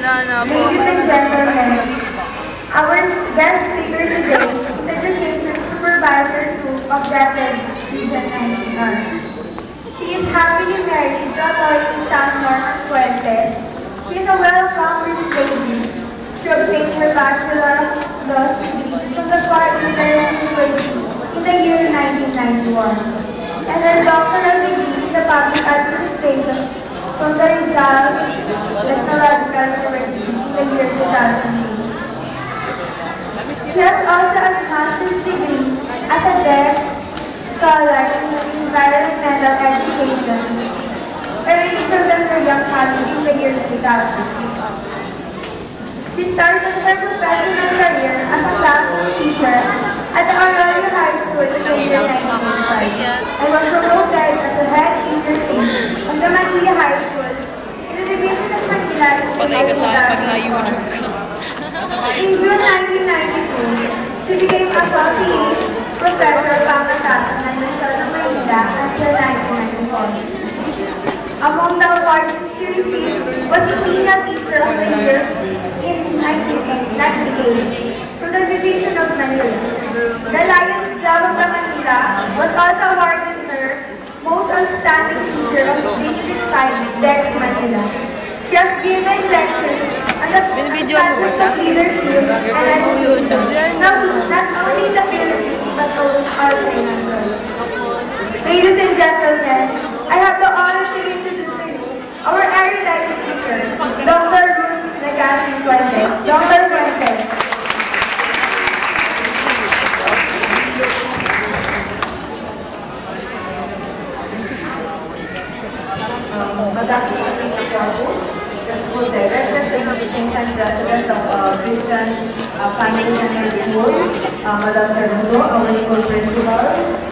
Ladies and gentlemen, our guest speaker today is Education Supervisor 2 of Deped Region 19. She is happily married to Attorney San Norman Fuentes. She is a well-accomplished lady. She obtained her Bachelor of Laws degree from the Guadalupe University in the year 1991 and her doctoral degree in the Public Administration from the Rizal Technological University in the year 2008. She has also a master's degree as a guest scholar in environmental education, earning from the Korean College in the year 2000. She started her professional career as a classroom teacher at the Arroyo High School in the year 1995 and was promoted as the head teacher of the Manila High School in the division of Manila in the year 2001. In June 1992, she became associate professor of Pangasinan at National Manila until 1994. Among the awards she received was the Senior Teacher of the Year in 1998 from the Division of Manila. The Lions Club of the Manila was also awarded her Most Outstanding Teacher of the 365 Dex Manila. She has given lectures on the concepts of leadership and education, not only in the Philippines but also outside the world. Ladies and gentlemen, I have the honor to introduce to you our erudite speaker, Dr. Ruth Legaspi Fuentes. Dr. Fuentes. Madam Secretary the School Director, and President of Christian Family Center School, Madam Termulo, our school principal,